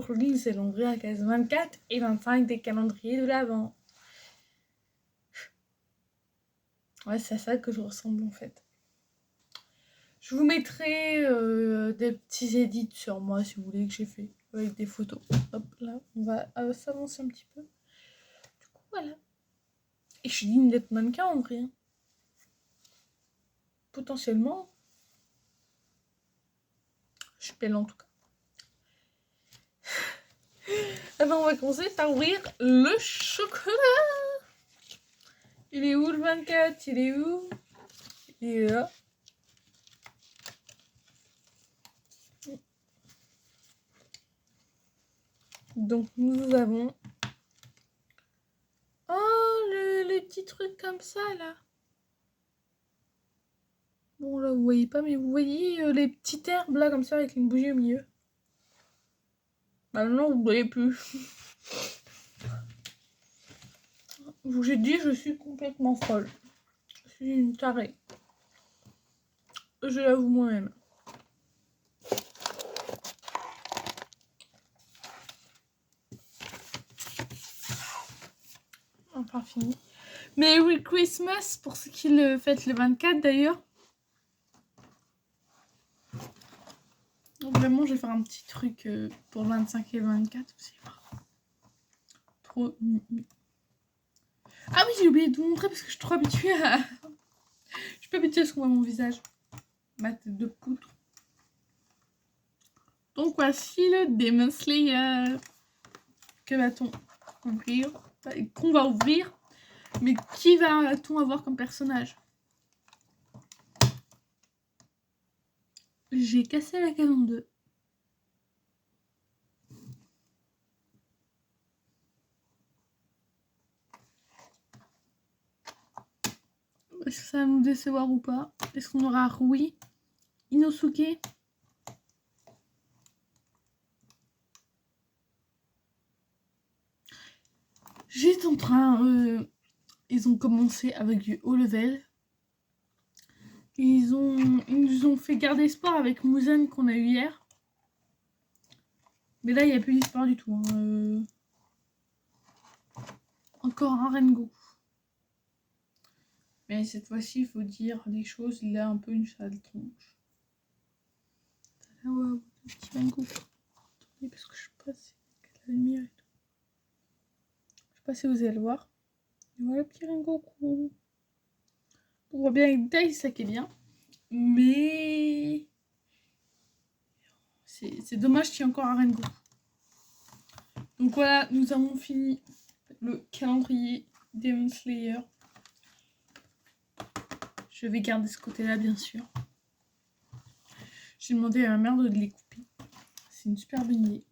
aujourd'hui, c'est l'ouvrir à 24 et 25 des calendriers de l'Avent. Ouais, c'est à ça que je ressemble en fait. Je vous mettrai des petits edits sur moi si vous voulez que j'ai fait avec des photos. Hop là, on va s'avancer un petit peu. Du coup, voilà. Et je suis digne d'être mannequin en vrai. Potentiellement. Je suis belle en tout cas. Alors on va commencer par ouvrir le chocolat. Il est où le 24? Il est où? Il est là. Donc nous avons... Oh, les petits trucs comme ça là. Bon là vous voyez pas, mais vous voyez les petites herbes là comme ça avec une bougie au milieu. Bah non, vous voyez plus. J'ai dit, je suis complètement folle. Je suis une tarée. Je l'avoue moi-même. Enfin fini. Merry Christmas pour ceux qui le fêtent le 24 d'ailleurs. Donc vraiment, je vais faire un petit truc pour le 25 et le 24. Vous allez voir. Trop mimi. Ah oui, j'ai oublié de vous montrer parce que je suis trop habituée à... Je suis pas habituée à ce qu'on voit mon visage. Ma tête de poutre. Donc voici le Demon Slayer. Que va-t-on ouvrir? Qu'on va ouvrir. Mais qui va-t-on avoir comme personnage? J'ai cassé la canne en deux. Est-ce que ça va nous décevoir ou pas? Est-ce qu'on aura Rui, Inosuke? J'étais en train... ils ont commencé avec du haut level. Ils nous ont fait garder espoir avec Muzan qu'on a eu hier. Mais là, il n'y a plus d'espoir du tout. Hein. Encore un Rengoku. Mais cette fois-ci, il faut dire des choses. Il a un peu une sale tronche. Ah ouais, ouais, petit Rengoku. Attendez, parce que je passe avec la lumière et tout. Je sais pas si vous allez le voir. Et voilà, petit Rengoku. On voit bien avec Dai, ça qui est bien. Mais... c'est dommage qu'il y ait encore un Rengoku. Donc voilà, nous avons fini le calendrier Demon Slayer. Je vais garder ce côté-là, bien sûr. J'ai demandé à ma mère de les couper. C'est une super bonne idée.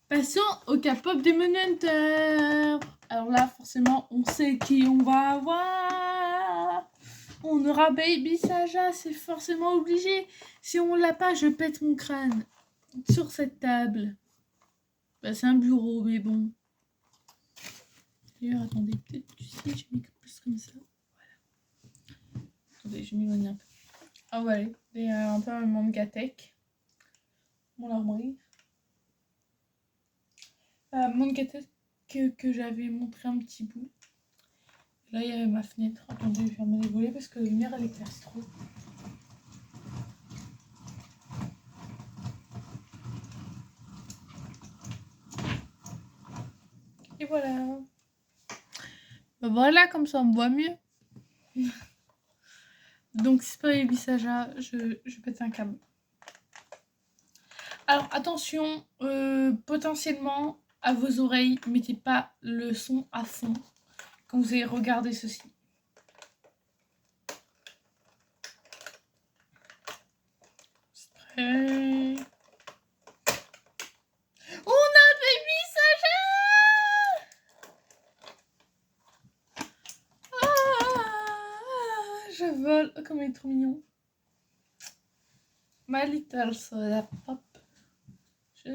Passons au K-pop Demon Hunter. Alors là, forcément, on sait qui on va avoir. On aura Baby Saja, c'est forcément obligé. Si on l'a pas, je pète mon crâne. Sur cette table. Bah, c'est un bureau, mais bon. D'ailleurs, attendez, peut-être, tu sais, j'ai mis plus comme ça. Voilà. Attendez, je m'éloigne un peu. Ah ouais, il y a un peu un manga tech. Mon armoire. Manga tech que j'avais montré un petit bout. Là, il y avait ma fenêtre. Attendez, je vais fermer les volets parce que la lumière, elle éclaircit trop. Et voilà. Ben voilà, comme ça, on me voit mieux. Donc, si c'est pas Baby Saja, je pète un câble. Alors, attention, potentiellement, à vos oreilles, mettez pas le son à fond quand vous allez regarder ceci. C'est très... On a Baby Saja! Je vole. Oh, comme il est trop mignon. My Little Soda Pop. Je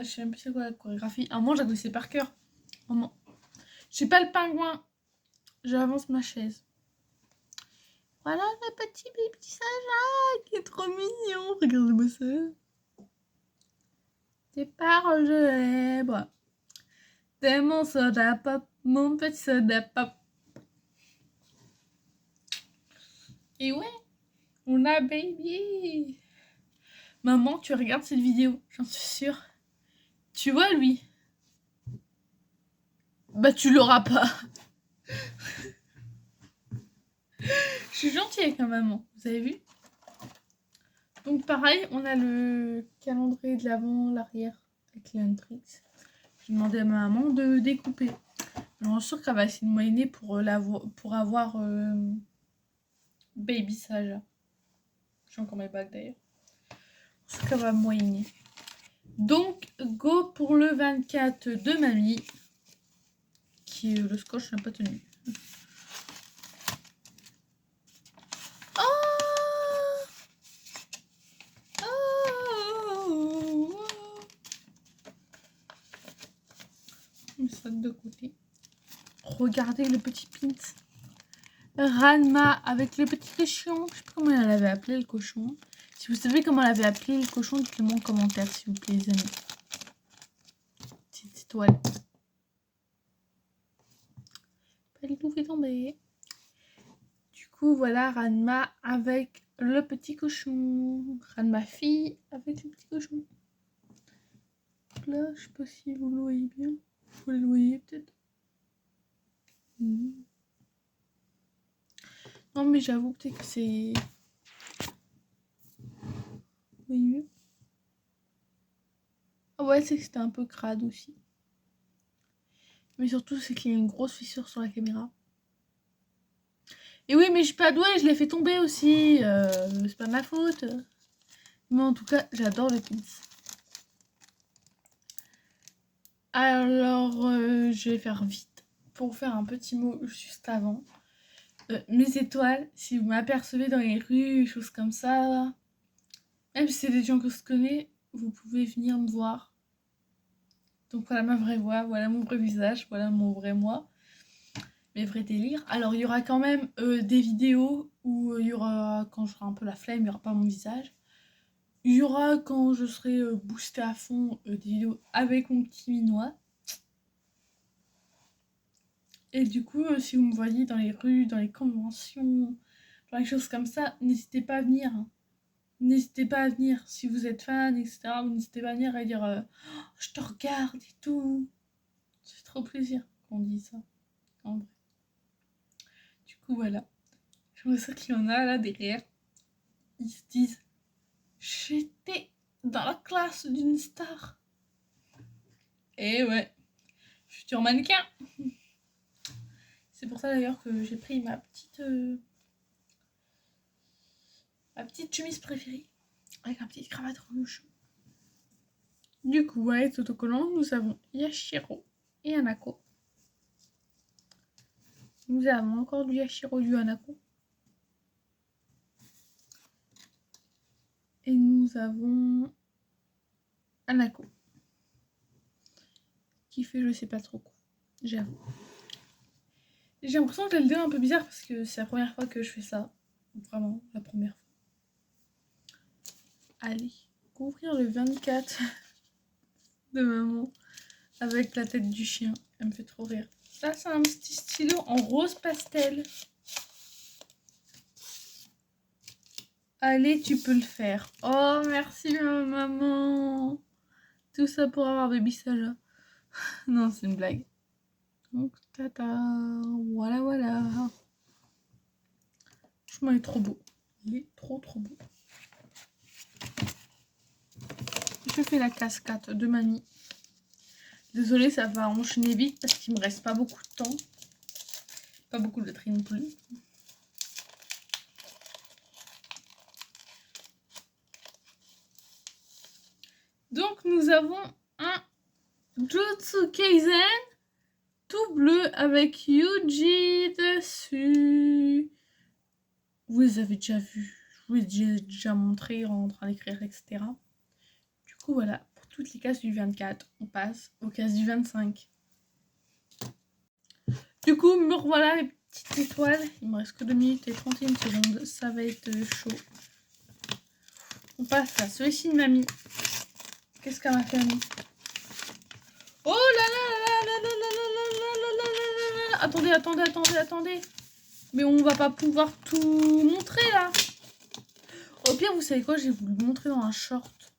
sais même plus c'est quoi la chorégraphie. À un moment, j'avais par cœur. J'ai pas le pingouin. J'avance ma chaise. Voilà le petit Baby Saja qui est trop mignon. Regardez-moi ça. Tes paroles, je les bois. T'es mon soda pop, mon petit soda pop. Et ouais, on a baby. Maman, tu regardes cette vidéo, j'en suis sûre. Tu vois, lui? Bah, tu l'auras pas. Je suis gentille avec ma maman, vous avez vu? Donc pareil, on a le calendrier de l'avant, l'arrière avec les Huntrix. J'ai demandé à ma maman de découper. Je suis sûre qu'elle va essayer de moyenner pour avoir Baby Saja. J'ai encore mes bagues d'ailleurs. Je suis sûre qu'elle va moyenner. Donc, go pour le 24 de mamie. Qui est le scotch n'a pas tenu. Ça de côté. Regardez le petit pint. Ranma avec le petit cochon. Je sais pas comment elle avait appelé le cochon. Si vous savez comment elle avait appelé le cochon, dites-le moi en commentaire s'il vous plaît les amis. Petite étoile. Pas du tout fait tomber. Du coup voilà Ranma avec le petit cochon. Ranma fille avec le petit cochon. Donc là je sais pas si vous le voyez bien. Vous le voyez peut-être. Non mais j'avoue peut-être que c'est... Vous voyez mieux? Ah ouais, c'est que c'était un peu crade aussi. Mais surtout c'est qu'il y a une grosse fissure sur la caméra. Et oui mais je suis pas douée, je l'ai fait tomber aussi. C'est pas ma faute. Mais en tout cas j'adore le pins. Alors je vais faire vite pour faire un petit mot juste avant. Mes étoiles, si vous m'apercevez dans les rues, choses comme ça, même si c'est des gens que je connais, vous pouvez venir me voir. Donc voilà ma vraie voix, voilà mon vrai visage, voilà mon vrai moi, mes vrais délires. Alors il y aura quand même des vidéos où il y aura, quand j'aurai un peu la flemme, il n'y aura pas mon visage. Il y aura quand je serai boostée à fond des vidéos avec mon petit minois. Et du coup, si vous me voyez dans les rues, dans les conventions, dans les choses comme ça, n'hésitez pas à venir. N'hésitez pas à venir. Si vous êtes fan, etc., n'hésitez pas à venir et dire oh, je te regarde et tout. Ça fait trop plaisir qu'on dise ça. En vrai. Du coup, voilà. Je vois ça qu'il y en a là derrière. Ils se disent j'étais dans la classe d'une star. Et ouais, futur mannequin. C'est pour ça d'ailleurs que j'ai pris ma petite chemise préférée avec un petit cravate rouge. Du coup, ouais, les autocollants, nous avons Yashiro et Hanako. Nous avons encore du Yashiro et du Hanako. Et nous avons Hanako. Qui fait je sais pas trop quoi. J'avoue. J'ai l'impression que j'ai le dos un peu bizarre parce que c'est la première fois que je fais ça. Vraiment, la première fois. Allez, ouvrir le 24 de maman avec la tête du chien. Elle me fait trop rire. Ça, c'est un petit stylo en rose pastel. Allez, tu peux le faire. Oh, merci maman. Tout ça pour avoir Baby Saja. Non, c'est une blague. Donc, tata. Voilà, voilà. Franchement, il est trop beau. Il est trop beau. Je fais la cascade de mamie. Désolée, ça va enchaîner vite parce qu'il me reste pas beaucoup de temps. Pas beaucoup de batterie non plus. Donc, nous avons un Jutsu Kaisen tout bleu avec Yuji dessus. Vous les avez déjà vus. Je vous ai déjà montré en train d'écrire, etc. Du coup, voilà. Pour toutes les cases du 24, on passe aux cases du 25. Du coup, me revoilà les petites étoiles. Il me reste que 2 minutes et 31 secondes. Ça va être chaud. On passe à celui-ci de mamie. Qu'est-ce qu'elle m'a fait, Mamie? Oh là là là là là là là là là là là là. Attendez. Mais on va pas pouvoir tout montrer, là. Au pire, vous savez quoi? Je vais vous le montrer dans un short.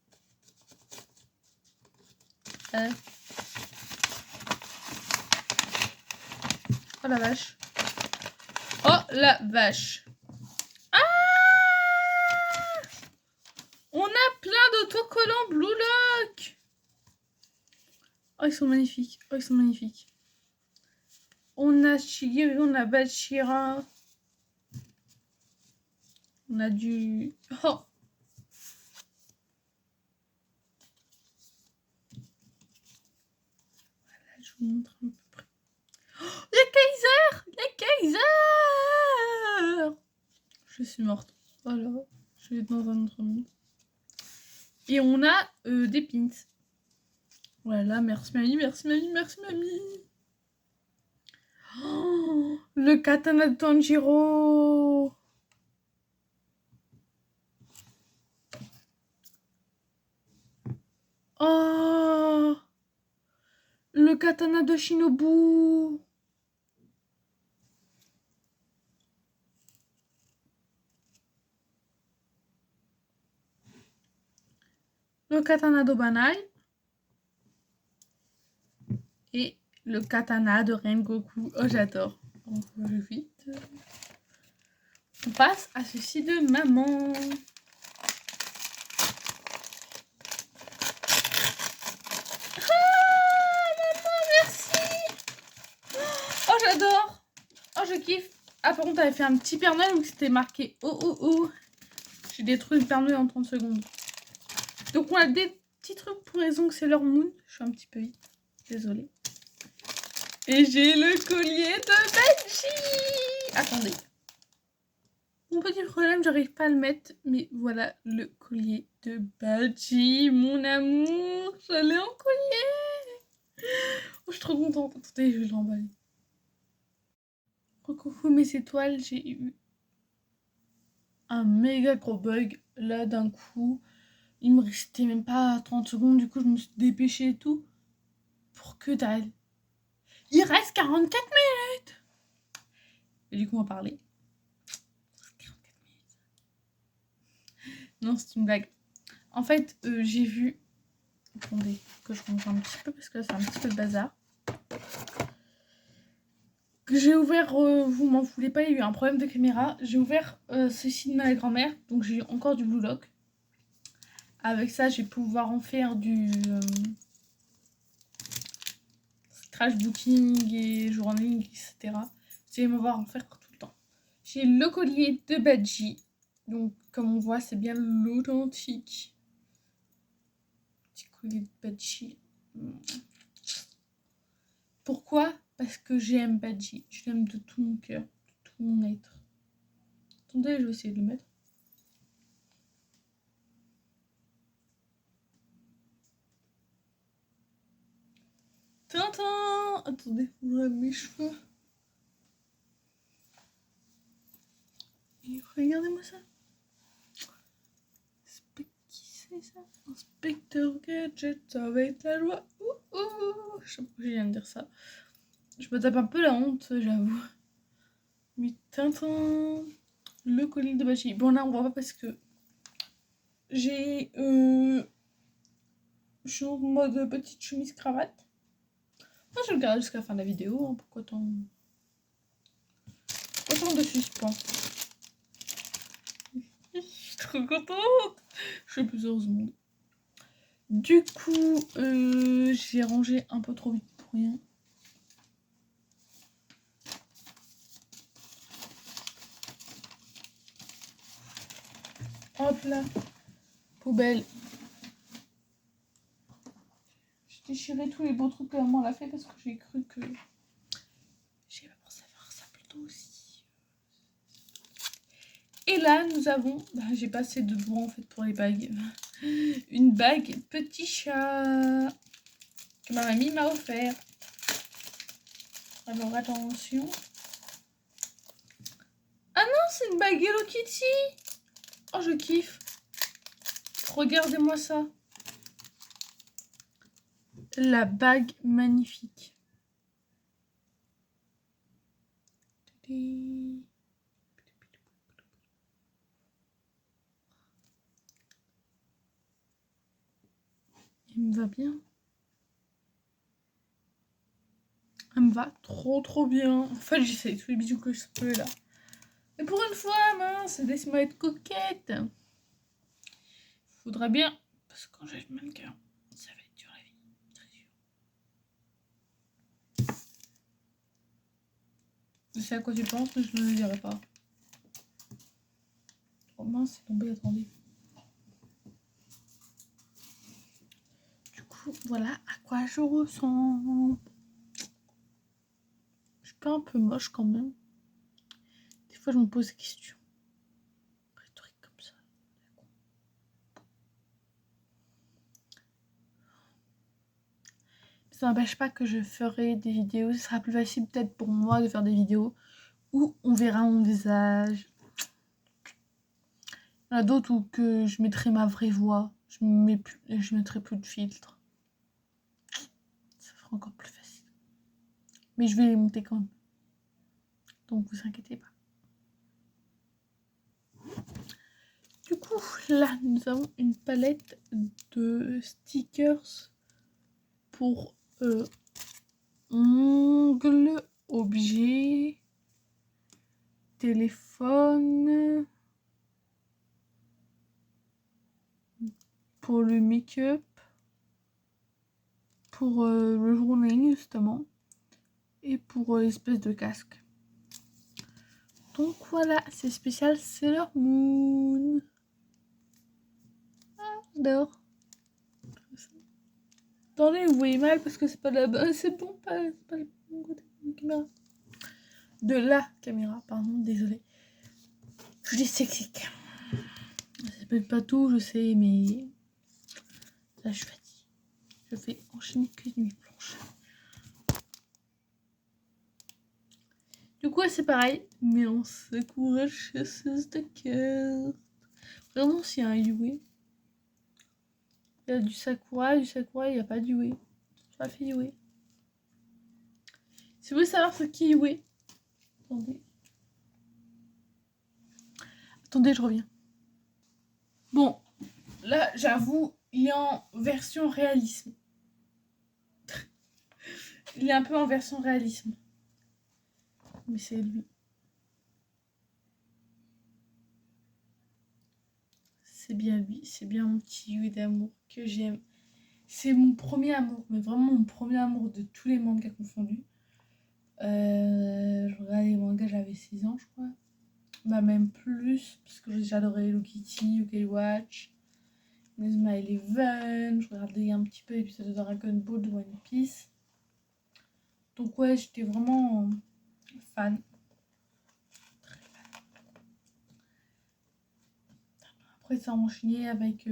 Oh la vache. Oh la vache. Ah! On a plein d'autocollants Blue Lock. Oh, ils sont magnifiques. On a Shigiri, on a Bachira. On a du... Oh! Voilà, je vous montre un peu près. Oh, les Kaiser. Je suis morte. Voilà. Je vais être dans un autre monde. Et on a des pins. Voilà, merci mamie. Oh, le katana de Tanjiro. Oh, le katana de Shinobu. Le katana d'Obanai. Et le katana de Rengoku. Oh, j'adore. Donc, je vais vite. On passe à ceci de maman. Ah, maman, merci. Oh, j'adore. Oh, je kiffe. Ah, par contre, t'avais fait un petit Père Noël où c'était marqué oh. J'ai détruit le Père Noël en 30 secondes. Donc, on a des petits trucs pour les ongles, c'est leur moon. Je suis un petit peu vite. Désolée. Et j'ai le collier de Benji. Attendez. Mon petit problème, j'arrive pas à le mettre. Mais voilà le collier de Benji. Mon amour. Je l'ai en collier. Oh, je suis trop contente. Attendez, je vais l'emballer. Oh, coucou mes étoiles. J'ai eu un méga gros bug. Là, d'un coup. Il me restait même pas 30 secondes. Du coup, je me suis dépêchée et tout. Pour que dalle. Il reste 44 minutes. Et du coup, on va parler. 44 minutes. Non, c'est une blague. En fait, j'ai vu... Attendez, que je montre un petit peu parce que là, c'est un petit peu le bazar. Que j'ai ouvert... vous m'en voulez pas, il y a eu un problème de caméra. J'ai ouvert ce site de ma grand-mère. Donc, j'ai encore du Blue Lock. Avec ça, je vais pouvoir en faire du... scratchbooking et journaling, etc. Je vais me voir en faire tout le temps. J'ai le collier de Badji. Donc, comme on voit, c'est bien l'authentique. Petit collier de Badji. Pourquoi? Parce que j'aime Badji. Je l'aime de tout mon cœur, de tout mon être. Attendez, je vais essayer de le mettre. Tintin! Attendez, pour mes cheveux. Et regardez-moi ça. Qui c'est ça? Inspecteur Gadget, ça va être la joie. Je sais pas pourquoi je viens de dire ça. Je me tape un peu la honte, j'avoue. Mais Tintin, le collier de Bachi. Bon, là, on voit pas parce que j'ai... je suis en mode petite chemise cravate. Moi, je vais le garder jusqu'à la fin de la vidéo. Hein. Pourquoi tant de suspens? Je suis trop contente. Je suis plus heureuse au monde. Du coup, j'ai rangé un peu trop vite pour rien. Hop là, poubelle. J'ai déchiré tous les beaux trucs que maman l'a fait parce que j'ai cru que... J'ai pas pensé à faire ça plutôt aussi. Et là, nous avons... Bah, j'ai pas assez de doigts en fait pour les bagues. Une bague petit chat que ma mamie m'a offert. Alors attention. Ah non, c'est une bague Hello Kitty. Oh, je kiffe. Regardez-moi ça. la bague magnifique. Il me va bien. Elle me va trop bien. En fait, j'essaie tous les bijoux que je peux là. Mais pour une fois, mince, laisse-moi être coquette. Faudrait bien. Parce que quand j'ai le mannequin, ça va être dur la vie. Très dur. Je sais à quoi tu penses, mais je ne le dirai pas. Oh mince, c'est tombé, attendez. Du coup, voilà à quoi je ressemble. Je suis pas un peu moche quand même. Des fois, je me pose des questions. Rhétorique comme ça. Ça n'empêche pas que je ferai des vidéos. Ce sera plus facile peut-être pour moi de faire des vidéos où on verra mon visage. Il y en a d'autres où que je mettrai ma vraie voix. Je mettrai plus de filtre. Ça fera encore plus facile. Mais je vais les monter quand même. Donc vous inquiétez pas. Du coup, là, nous avons une palette de stickers pour ongles, objets, téléphone, pour le make-up, pour le journaling justement, et pour l'espèce de casque. Donc voilà, c'est spécial Sailor Moon. Ah, j'adore. Attendez, vous voyez mal parce que c'est pas là-bas. C'est bon, pas le bon côté de la caméra. De la caméra, pardon, désolé. Je dis sexique. Ça peut être pas tout, je sais, mais là je suis fatiguée. Je fais enchaîner que une nuit blanche. Du coup, c'est pareil, mais on se courage de cœur. Vraiment, s'il y a un Yue. Il y a du Sakura, il n'y a pas de Yue. J'ai pas fait Yue. Si vous voulez savoir ce qui est Yue, attendez. Attendez, je reviens. Bon, là, j'avoue, il est en version réalisme. Il est un peu en version réalisme. Mais c'est lui. C'est bien lui, c'est bien mon petit Yue d'amour que j'aime. C'est mon premier amour, mais vraiment mon premier amour de tous les mangas confondus. Je regardais les mangas, j'avais 6 ans, je crois. Bah, même plus, parce que j'adorais Hello Kitty, UK Watch, Inazuma Eleven. Je regardais un petit peu l'épisode de Dragon Ball, de One Piece. Donc, ouais, j'étais vraiment fan. Très fan. Après, ça a enchaîné avec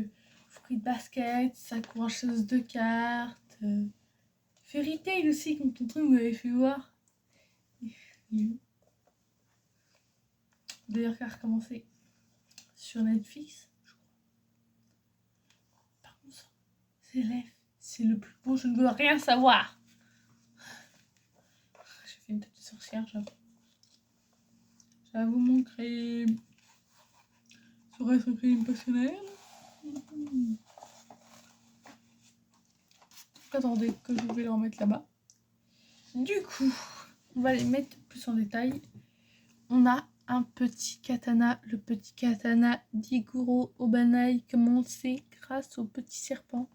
Fruit Basket, Sakura Chasse de cartes, Fairy Tail aussi, comme tonton m'avait fait voir. D'ailleurs, qui a recommencé sur Netflix, je crois. Par contre, c'est l'EF, c'est le plus beau, je ne veux rien savoir. J'ai fait une tête de sorcière, j'avoue. J'avoue mon crime. Serait-ce un crime passionnel? Attendez, que je vais les remettre là-bas. Du coup, on va les mettre plus en détail. On a un petit katana, le petit katana d'Iguro Obanai, comme on le sait, grâce au petit serpent.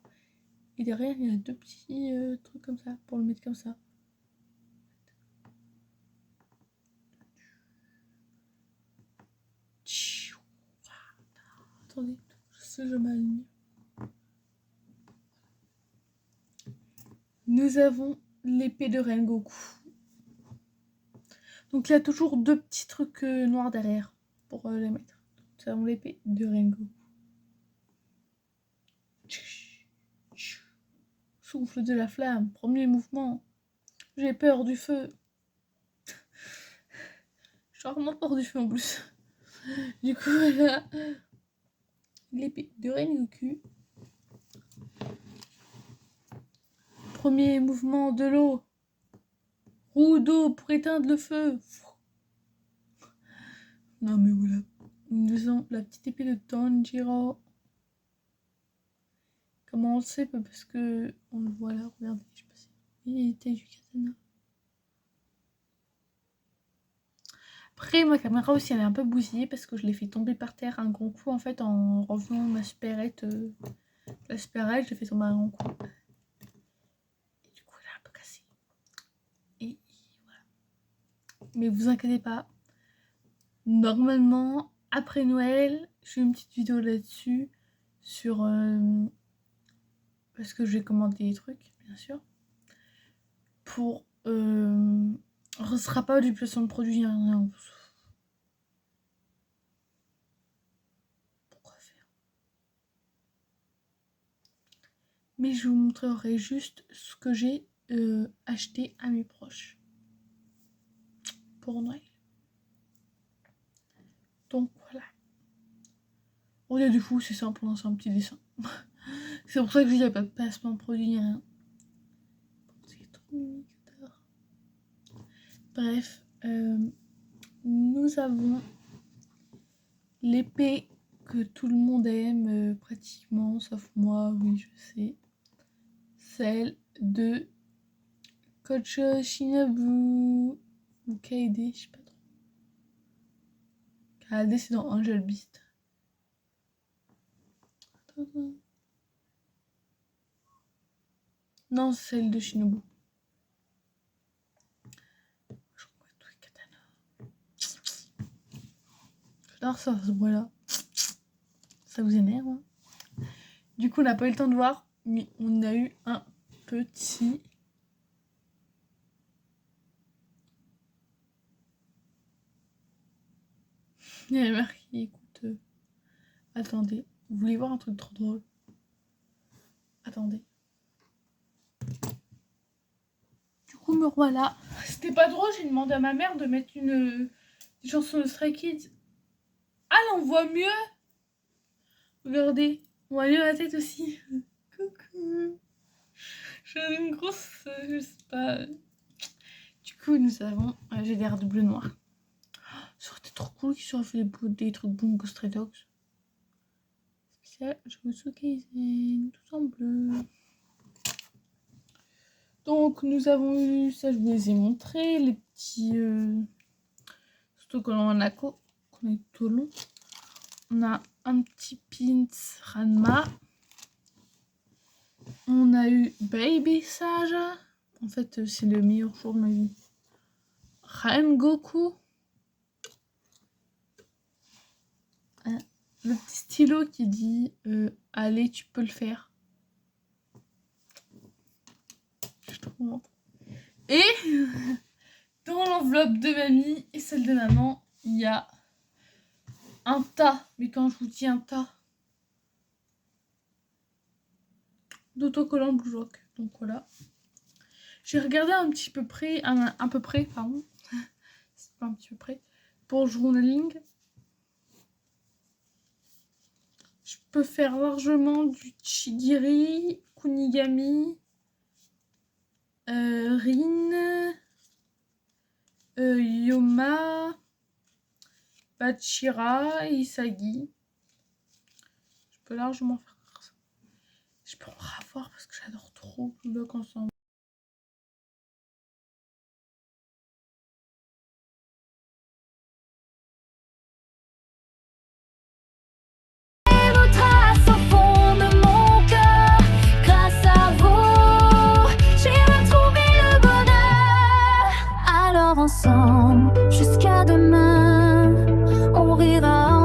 Et derrière, il y a 2 petits trucs comme ça, pour le mettre comme ça. Attendez, je sais, je m'aligne. Nous avons l'épée de Rengoku. Donc il y a toujours 2 petits trucs noirs derrière pour les mettre. Nous avons l'épée de Rengoku. Souffle de la flamme, premier mouvement. J'ai peur du feu. J'ai vraiment peur du feu en plus. Du coup, voilà. L'épée de Rengoku. premier mouvement de l'eau. Roue d'eau pour éteindre le feu. Non mais voilà. Nous faisons la petite épée de Tanjiro. Comment on le sait? Parce que on le voit là, regardez, je sais pas si... Il était du katana. Après, ma caméra aussi, elle est un peu bousillée parce que je l'ai fait tomber par terre un gros coup en fait en revenant ma supérette. La supérette, je l'ai fait tomber un gros coup. Et du coup, elle est un peu cassée. Et voilà. Mais vous inquiétez pas. Normalement, après Noël, je fais une petite vidéo là-dessus sur... parce que je vais commander des trucs, bien sûr. Pour... ce sera pas du placement de produit, rien. Pourquoi faire? Mais je vous montrerai juste ce que j'ai acheté à mes proches. Pour Noël. Donc voilà. Rien du coup, c'est simple, c'est un petit dessin. C'est pour ça que je dis qu'il n'y a pas de placement de produit, rien. C'est trop mignon. Bref, nous avons l'épée que tout le monde aime, pratiquement, sauf moi, oui, je sais. Celle de Coach Shinobu ou Kaede, je sais pas trop. Kaede, c'est dans Angel Beast. Non, c'est celle de Shinobu. J'adore ça, ce bruit-là. Ça vous énerve, hein? Du coup, on n'a pas eu le temps de voir, mais on a eu un petit... Il y a marqué, écoute... Attendez, vous voulez voir un truc trop drôle? Attendez. Du coup, me voilà. C'était pas drôle, j'ai demandé à ma mère de mettre une chanson de Stray Kids. Ah, là, on voit mieux. Regardez, on voit mieux la tête aussi. Coucou. J'ai une grosse... je sais pas... Du coup, nous avons... j'ai l'air de bleu noir. Ça aurait été trop cool qu'ils auraient fait des trucs Bungo Stray Dogs. Spécial Josuke Isen, tout en bleu. Donc, nous avons eu... Ça, je vous les ai montrés. Les petits... surtout quand on a qu'on est tout au long. On a un petit pins Ranma. On a eu Baby Saja. En fait, c'est le meilleur jour de ma vie. Rengoku. Le petit stylo qui dit allez, tu peux le faire. Je suis trop contente. Et dans l'enveloppe de mamie et celle de maman, il y a un tas. Mais quand je vous dis un tas, d'autocollants Blue Rock. Donc voilà. J'ai regardé un petit peu près, un peu près, pardon. C'est pas un petit peu près. Pour le journaling. Je peux faire largement du Chigiri, Kunigami, Rin, Yoma, Bachira, Isagi. Je peux largement faire ça. Je peux en ravoir parce que j'adore trop Blue Lock ensemble. Ensemble, jusqu'à demain, on rira.